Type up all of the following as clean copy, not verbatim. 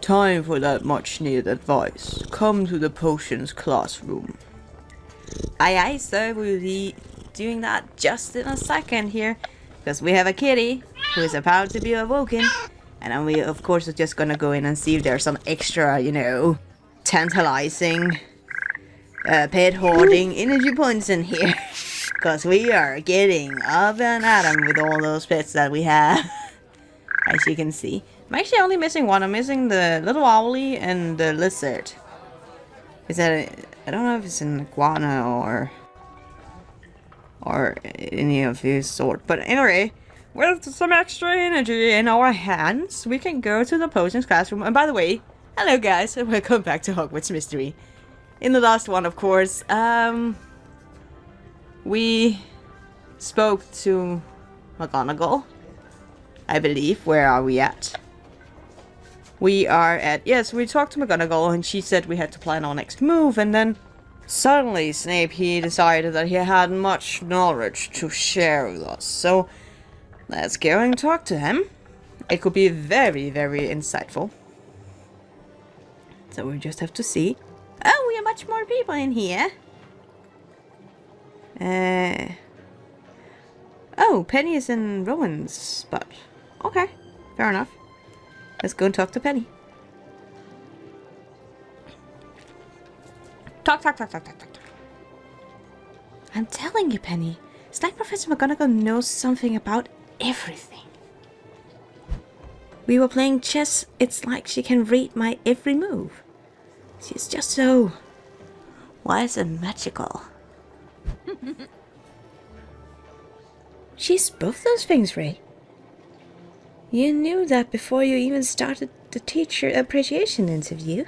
Time for that much needed advice. Come to the potions classroom. Aye aye sir, we'll be doing that just in a second here. Because we have a kitty who is about to be awoken. And then we of course are just gonna go in and see if there's some extra, you know, tantalizing, pet hoarding energy points in here. Because we are getting up and at 'em with all those pets that we have. As you can see. I'm actually only missing one. I'm missing the little owlie and the lizard. Is that I don't know if it's an iguana or any of his sort. But anyway, with some extra energy in our hands, we can go to the potions classroom. And by the way, hello guys, and welcome back to Hogwarts Mystery. In the last one, of course, we spoke to McGonagall, I believe. Where are we at? We are at... Yes, we talked to McGonagall and she said we had to plan our next move, and then suddenly Snape, he decided that he had much knowledge to share with us. So let's go and talk to him. It could be very, very insightful. So we just have to see. Oh, we have much more people in here. Oh, Penny is in Rowan's spot. Okay, fair enough. Let's go and talk to Penny. Talk. I'm telling you, Penny. It's like Professor McGonagall knows something about everything. We were playing chess. It's like she can read my every move. She's just so wise and magical. She's both those things, Ray. You knew that before you even started the teacher appreciation interview.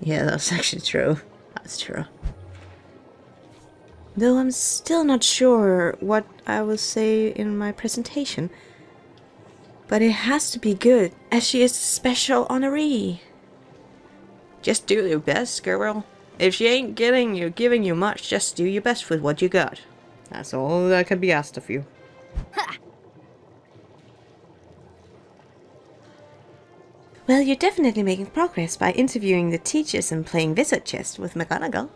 Yeah, that's actually true. That's true. Though I'm still not sure what I will say in my presentation. But it has to be good, as she is a special honoree. Just do your best, girl. If she ain't giving you much, just do your best with what you got. That's all that can be asked of you. Well, you're definitely making progress by interviewing the teachers and playing wizard chess with McGonagall.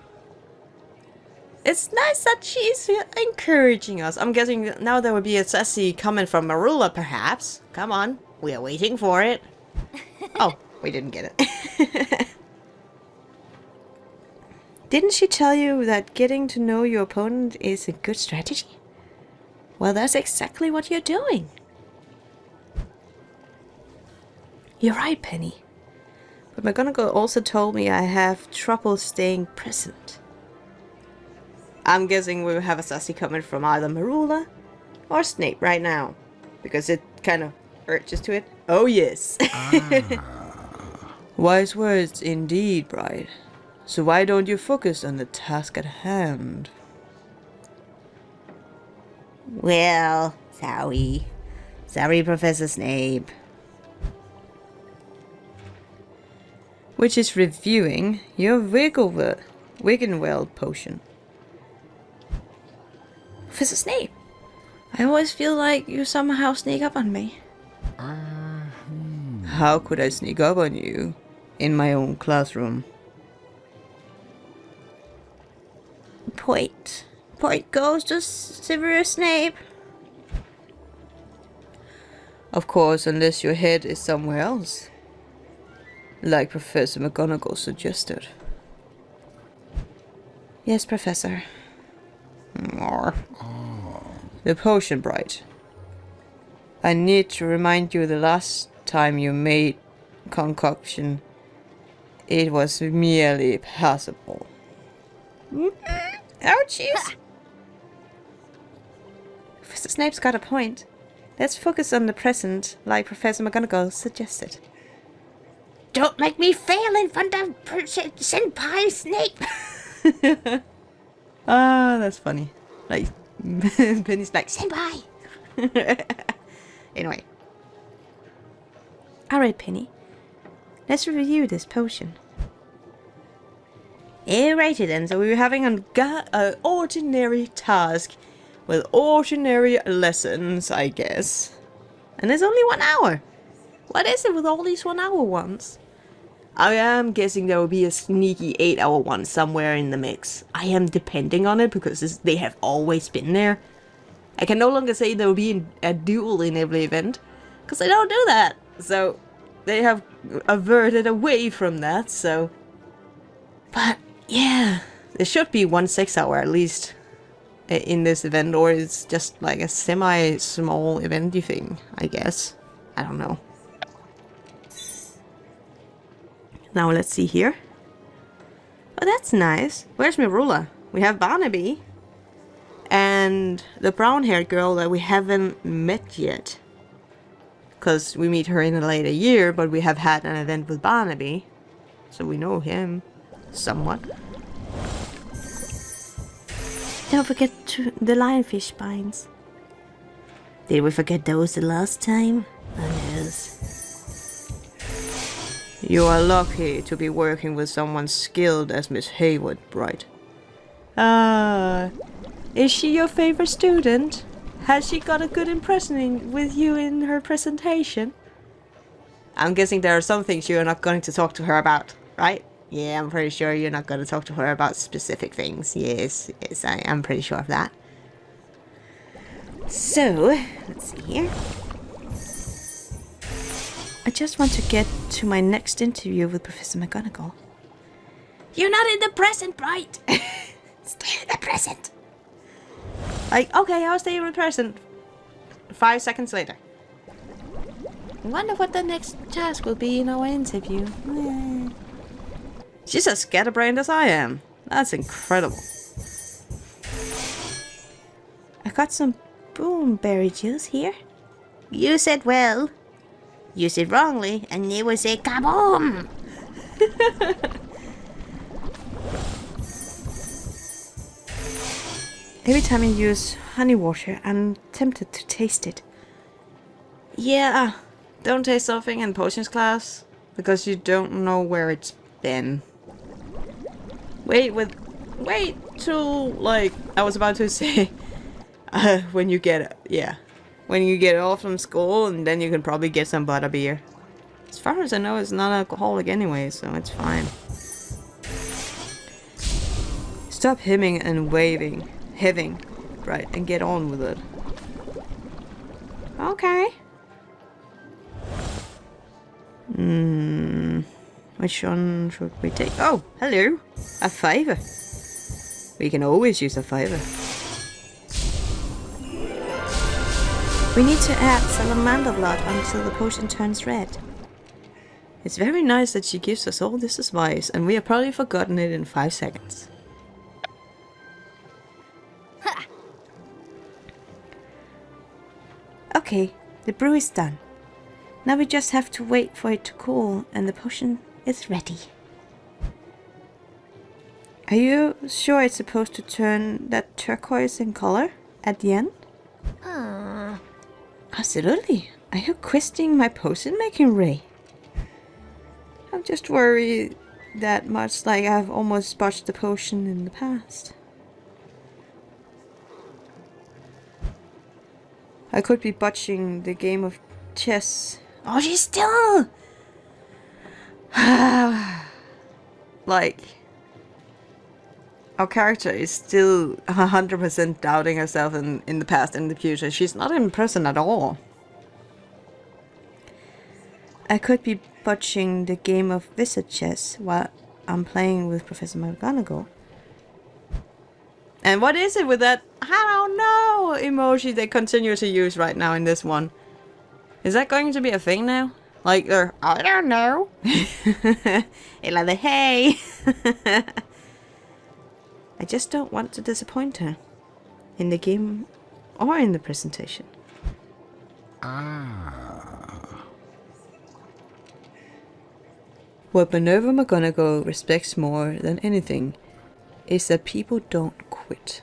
It's nice that she's encouraging us. I'm guessing now there will be a sassy comment from Marula, perhaps. Come on, we are waiting for it. Oh, we didn't get it. Didn't she tell you that getting to know your opponent is a good strategy? Well, that's exactly what you're doing. You're right, Penny. But McGonagall also told me I have trouble staying present. I'm guessing we'll have a sassy comment from either Marula or Snape right now. Because it kind of urges to it. Oh yes. Wise words indeed, Bride. So why don't you focus on the task at hand? Well, sorry. Sorry, Professor Snape. Which is reviewing your Wiggenweld potion. Professor Snape, I always feel like you somehow sneak up on me. How could I sneak up on you in my own classroom? Point goes to Severus Snape. Of course, unless your head is somewhere else. Like Professor McGonagall suggested. Yes, Professor. The potion, Bright. I need to remind you the last time you made concoction, it was merely passable. Ouchies! Professor Snape's got a point. Let's focus on the present, like Professor McGonagall suggested. Don't make me fail in front of Senpai Snape! Ah, that's funny. Like, Penny's like, Senpai! Anyway. Alright, Penny. Let's review this potion. Alrighty then, so we were having an ordinary task with ordinary lessons, I guess. And there's only 1 hour. What is it with all these 1 hour ones? I am guessing there will be a sneaky 8-hour one somewhere in the mix. I am depending on it because they have always been there. I can no longer say there will be a duel in every event because they don't do that. So they have averted away from that. So, but yeah, there should be one 6-hour at least in this event, or it's just like a semi-small eventy thing, I guess. I don't know. Now let's see here. Oh, that's nice. Where's my ruler? We have Barnaby. And the brown-haired girl that we haven't met yet. Because we meet her in a later year, but we have had an event with Barnaby. So we know him. Somewhat. Don't forget the lionfish spines. Did we forget those the last time? Who knows? You are lucky to be working with someone skilled as Miss Hayward, Bright. Is she your favorite student? Has she got a good impression with you in her presentation? I'm guessing there are some things you're not going to talk to her about, right? Yeah, I'm pretty sure you're not going to talk to her about specific things. Yes, I am pretty sure of that. So, let's see here. I just want to get to my next interview with Professor McGonagall. You're not in the present, Bright! Stay in the present! Like, okay, I'll stay in the present. 5 seconds later. I wonder what the next task will be in our interview. She's as scatterbrained as I am. That's incredible. I got some boomberry juice here. Use it well. Use it wrongly, and it will say kaboom! Every time I use honey water, I'm tempted to taste it. Yeah, don't taste something in potions class, because you don't know where it's been. Wait till, like, I was about to say, when you get, when you get off from school, and then you can probably get some butterbeer. As far as I know, it's not alcoholic anyway, so it's fine. Stop hemming and heving, right, and get on with it. Okay. Which one should we take? Oh, hello! A favor. We can always use a favor. We need to add salamander blood until the potion turns red. It's very nice that she gives us all this advice, and we have probably forgotten it in 5 seconds. Ha. Okay, the brew is done. Now we just have to wait for it to cool, and the potion is ready. Are you sure it's supposed to turn that turquoise in color at the end? Absolutely. Are you questioning my potion making, Ray? I'm just worried that much, like I've almost botched the potion in the past. I could be botching the game of chess. Oh, she's still... like... Our character is still 100% doubting herself in the past and the future. She's not in present at all. I could be botching the game of wizard chess while I'm playing with Professor McGonagall. And what is it with that, I don't know, emoji they continue to use right now in this one? Is that going to be a thing now? Like, I don't know. It's like the hey. I just don't want to disappoint her. In the game or in the presentation. What Minerva McGonagall respects more than anything is that people don't quit.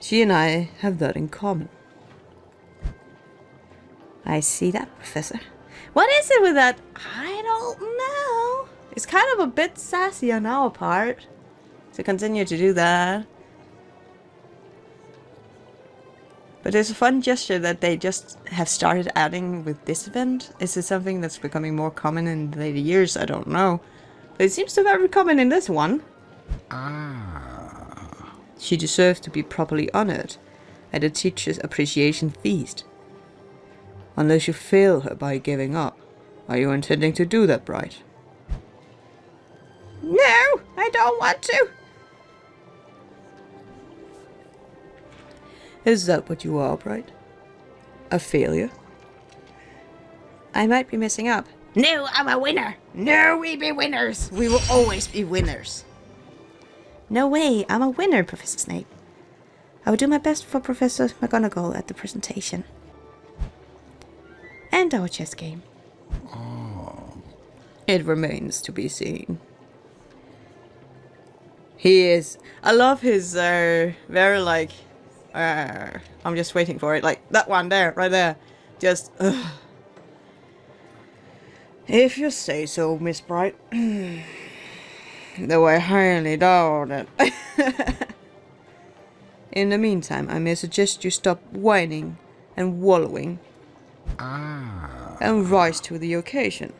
She and I have that in common. I see that, Professor. What is it with that? I don't know. It's kind of a bit sassy on our part to continue to do that. But there's a fun gesture that they just have started adding with this event. Is it something that's becoming more common in the later years? I don't know. But it seems to be very common in this one. She deserves to be properly honored at a teacher's appreciation feast. Unless you fail her by giving up. Are you intending to do that, Bright? No, I don't want to. Is that what you are, Bright? A failure? I might be messing up. No, I'm a winner. No, we be winners. We will always be winners. No way, I'm a winner, Professor Snape. I will do my best for Professor McGonagall at the presentation. And our chess game. It remains to be seen. He is... I love his very like... I'm just waiting for it. Like that one there, right there. Just... If you say so, Miss Bright. Though I highly doubt it. In the meantime, I may suggest you stop whining and wallowing. And rise to the occasion.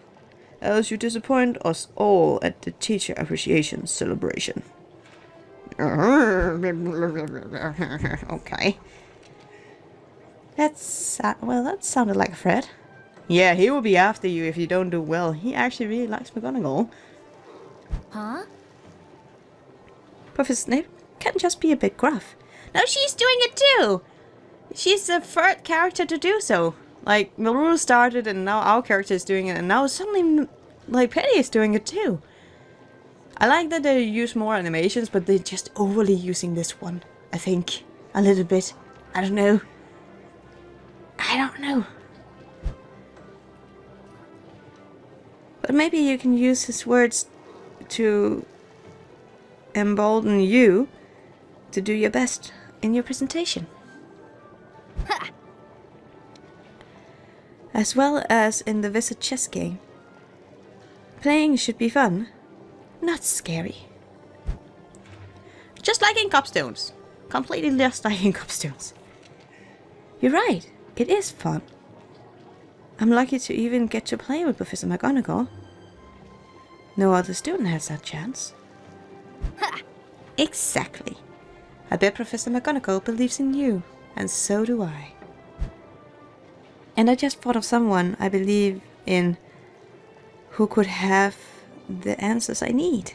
Else you disappoint us all at the Teacher Appreciation Celebration. Okay. That's... well, that sounded like Fred. Yeah, he will be after you if you don't do well. He actually really likes McGonagall. Huh? Professor Snape can just be a bit gruff. No, she's doing it too! She's the third character to do so. Like, Milrose started and now our character is doing it, and now suddenly, like, Penny is doing it too. I like that they use more animations, but they're just overly using this one, I think. A little bit. I don't know. I don't know. But maybe you can use his words to embolden you to do your best in your presentation. Ha! As well as in the Wizard chess game. Playing should be fun, not scary. Just like in Copstones. Completely just like in Copstones. You're right, it is fun. I'm lucky to even get to play with Professor McGonagall. No other student has that chance. Ha! Exactly. I bet Professor McGonagall believes in you, and so do I. And I just thought of someone I believe in who could have the answers I need.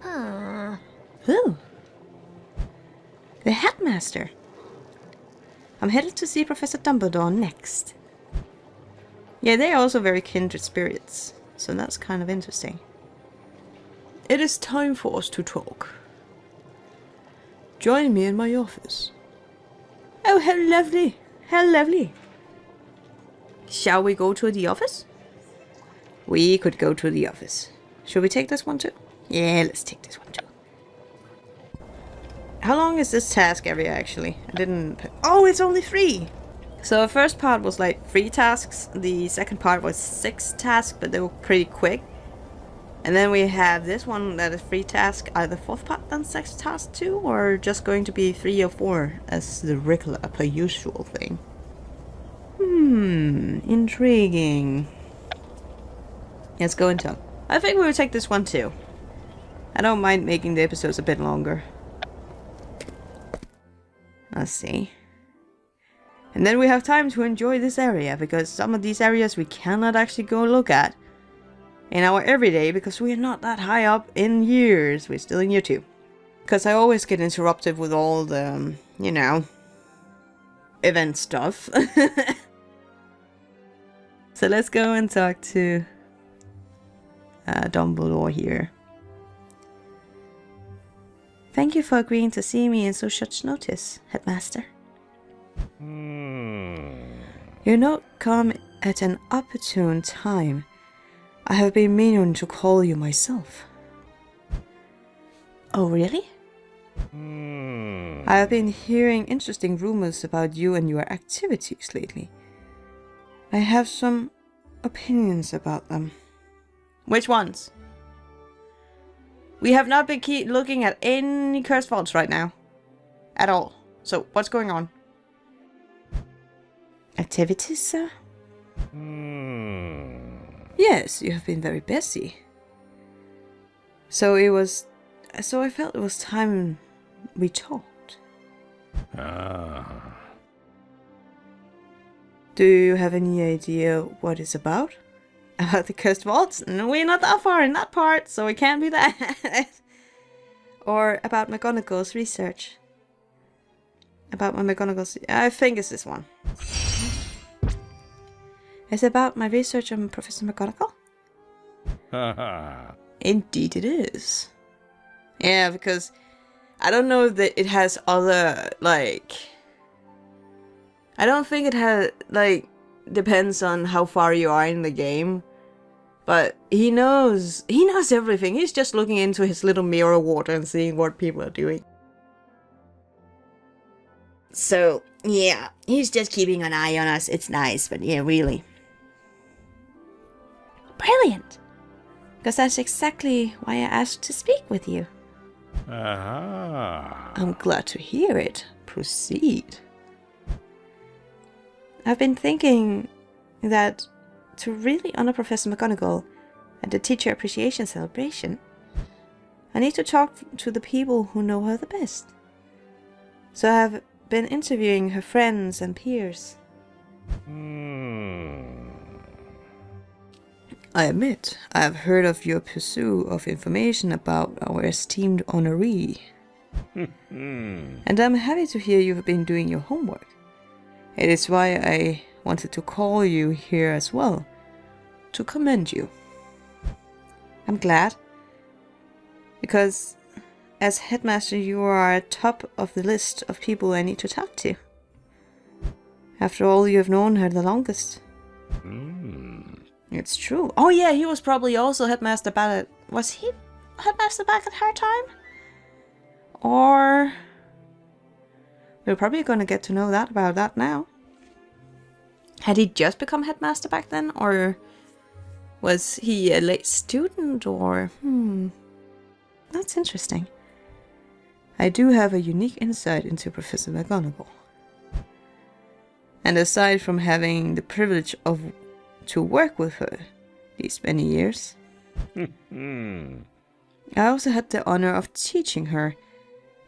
Who? The headmaster. I'm headed to see Professor Dumbledore next. Yeah, they're also very kindred spirits, so that's kind of interesting. It is time for us to talk. Join me in my office. Oh, how lovely! How lovely! Shall we go to the office? We could go to the office. Should we take this one too? Yeah, let's take this one too. How long is this task area actually? I didn't... Oh, it's only 3! So the first part was like 3 tasks. The second part was 6 tasks, but they were pretty quick. And then we have this one that is 3 tasks, either 4th part than 6th task too, or just going to be 3 or 4 as the regular per usual thing. Intriguing. Let's go into it. I think we will take this one too. I don't mind making the episodes a bit longer. Let's see. And then we have time to enjoy this area, because some of these areas we cannot actually go look at in our everyday, because we are not that high up in years. We're still in year 2. Because I always get interrupted with all the, you know, event stuff. So let's go and talk to Dumbledore here. Thank you for agreeing to see me in so short notice, Headmaster. Your note come at an opportune time. I have been meaning to call you myself. Oh, really? I have been hearing interesting rumors about you and your activities lately. I have some opinions about them. Which ones? We have not been looking at any cursed vaults right now. At all. So, what's going on? Activities, sir? Yes, you have been very busy. So I felt it was time we talked. Do you have any idea what it's about? About the cursed vaults? No, we're not that far in that part, so it can't be that. Or about McGonagall's research. About my McGonagall's... I think it's this one. It's about my research on Professor McGonagall? Indeed it is. Yeah, because I don't know that it has other, like... I don't think it has, like, depends on how far you are in the game. But he knows everything. He's just looking into his little mirror water and seeing what people are doing. So, yeah, he's just keeping an eye on us. It's nice, but yeah, really. Brilliant! Because that's exactly why I asked to speak with you. I'm glad to hear it. Proceed. I've been thinking that to really honor Professor McGonagall at the Teacher Appreciation Celebration, I need to talk to the people who know her the best. So I have been interviewing her friends and peers. I admit, I have heard of your pursuit of information about our esteemed honoree. And I'm happy to hear you have been doing your homework. It is why I wanted to call you here as well, to commend you. I'm glad, because as headmaster you are at top of the list of people I need to talk to. After all, you have known her the longest. It's true. Oh yeah, he was probably also headmaster back at... Was he headmaster back at her time? Or... We're probably going to get to know that about that now. Had he just become headmaster back then? Or was he a late student? Or... That's interesting. I do have a unique insight into Professor McGonagall. And aside from having the privilege to work with her these many years, I also had the honor of teaching her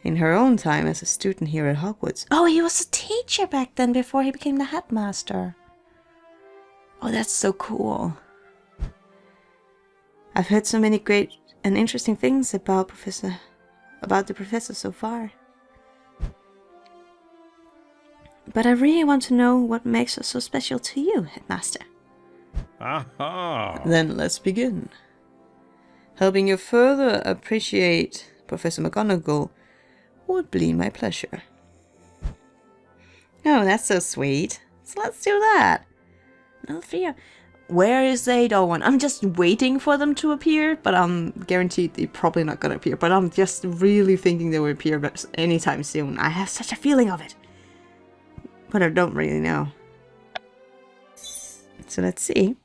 in her own time as a student here at Hogwarts. Oh, he was a teacher back then before he became the headmaster. Oh, that's so cool. I've heard so many great and interesting things about the professor so far. But I really want to know what makes her so special to you, headmaster. Then let's begin. Helping you further appreciate Professor McGonagall would be my pleasure. Oh, that's so sweet. So let's do that. No fear. Where is the one? I'm just waiting for them to appear, but I'm guaranteed they're probably not gonna appear. But I'm just really thinking they will appear anytime soon. I have such a feeling of it. But I don't really know. So let's see.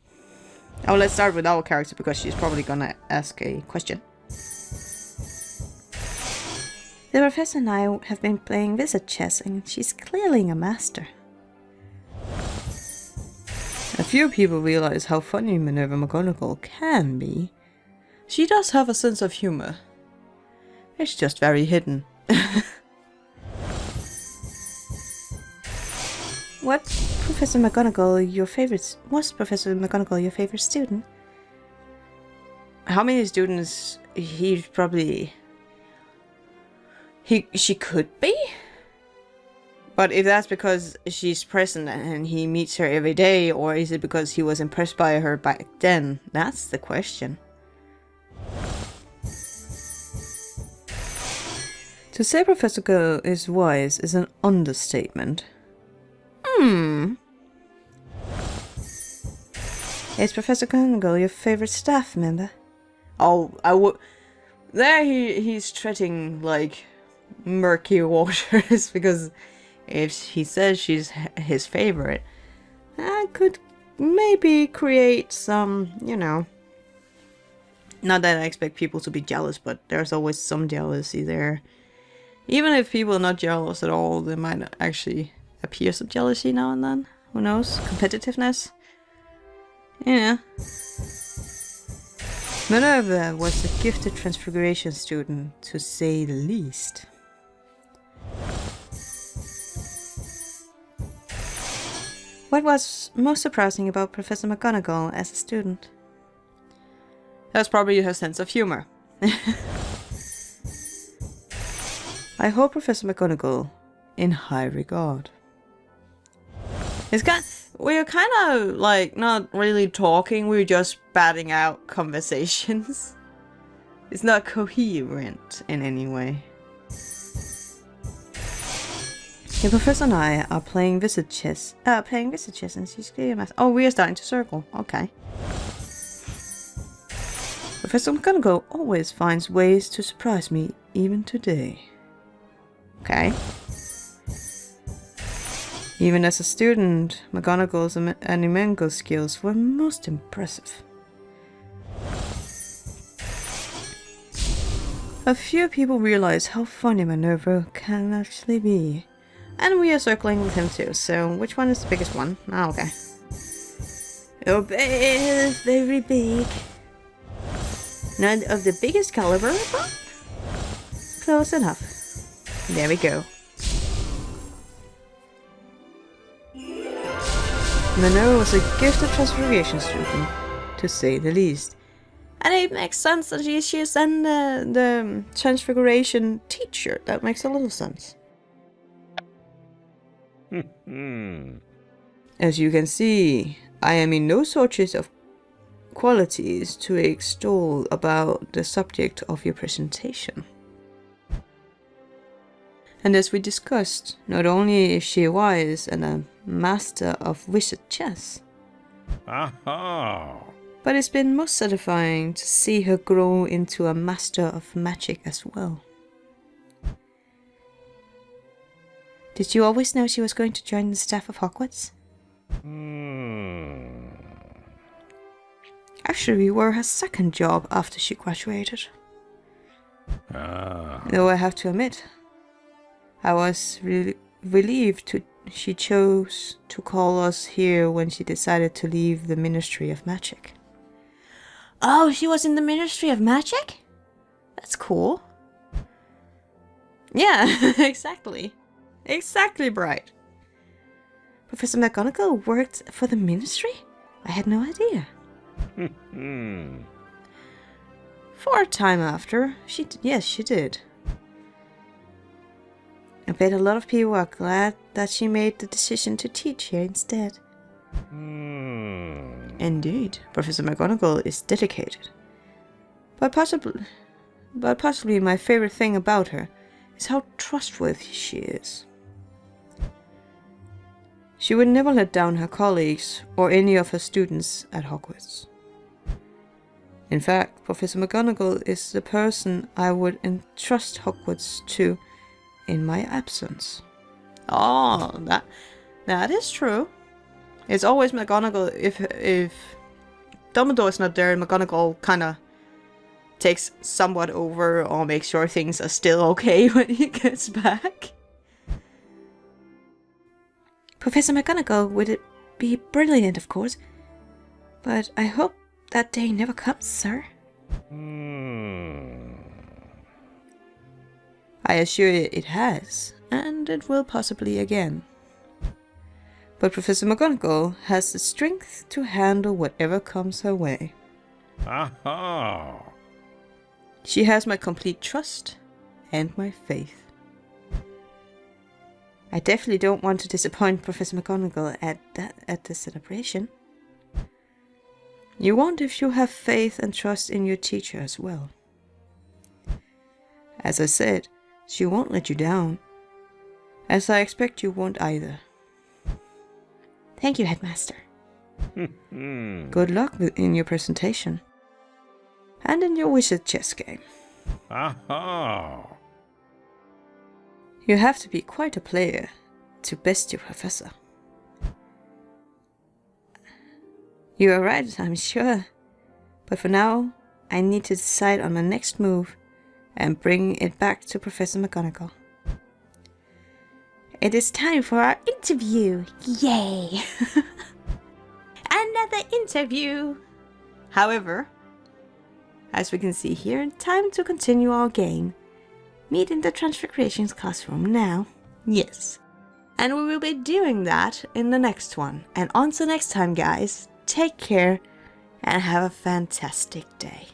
Oh, let's start with our character because she's probably gonna ask a question. The professor and I have been playing wizard chess and she's clearly a master. A few people realize how funny Minerva McGonagall can be. She does have a sense of humor. It's just very hidden. Was Professor McGonagall your favorite student? How many students she could be? But if that's because she's present and he meets her every day, or is it because he was impressed by her back then? That's the question. To say Professor Girl is wise is an understatement. Is Professor McGonagall your favorite staff member? Oh, I would... There he's treading, like, murky waters, because if he says she's his favorite, that could maybe create some, you know... Not that I expect people to be jealous, but there's always some jealousy there. Even if people are not jealous at all, there might actually appear some jealousy now and then. Who knows? Competitiveness? Yeah. Minerva was a gifted transfiguration student, to say the least. What was most surprising about Professor McGonagall as a student? That's probably her sense of humor. I hold Professor McGonagall in high regard. We're kind of like not really talking, we're just batting out conversations. It's not coherent in any way. The professor and I are playing visit chess. And she's clear math. Oh, we are starting to circle. Okay. Professor McGonagall always finds ways to surprise me, even today. Okay. Even as a student, McGonagall's animangle skills were most impressive. A few people realize how funny Minerva can actually be. And we are circling with him too, so which one is the biggest one? Oh, okay. Oh, very big. None of the biggest caliber, but close enough. There we go. Minerva was a gifted transfiguration student, to say the least. And it makes sense that she's then the transfiguration teacher. That makes a little sense. As you can see, I am in no shortage of qualities to extol about the subject of your presentation. And as we discussed, not only is she wise and a master of wizard chess, but it's been most satisfying to see her grow into a master of magic as well. Did you always know she was going to join the staff of Hogwarts? Actually, we were her second job after she graduated. Though I have to admit, I was really relieved she chose to call us here when she decided to leave the Ministry of Magic. Oh, she was in the Ministry of Magic? That's cool. Yeah, exactly. Exactly right. Professor McGonagall worked for the Ministry? I had no idea. For a time after, yes, she did. I bet a lot of people are glad that she made the decision to teach here instead. Indeed, Professor McGonagall is dedicated. But possibly my favorite thing about her is how trustworthy she is. She would never let down her colleagues or any of her students at Hogwarts. In fact, Professor McGonagall is the person I would entrust Hogwarts to in my absence. Oh, that is true. It's always McGonagall. If Dumbledore is not there, McGonagall kind of takes somewhat over or makes sure things are still okay when he gets back. Professor McGonagall would be brilliant, of course, but I hope that day never comes, sir. I assure you it has, and it will possibly again. But Professor McGonagall has the strength to handle whatever comes her way. She has my complete trust and my faith. I definitely don't want to disappoint Professor McGonagall at the celebration. You won't if you have faith and trust in your teacher as well. As I said, she won't let you down, as I expect you won't either. Thank you, Headmaster. Good luck in your presentation, and in your wizard chess game. You have to be quite a player to best your professor. You are right, I'm sure. But for now, I need to decide on my next move and bring it back to Professor McGonagall. it is time for our interview. Yay! Another interview! However, as we can see here, time to continue our game. Meet in the Transfigurations classroom now. Yes. And we will be doing that in the next one. And until next time, guys, take care and have a fantastic day.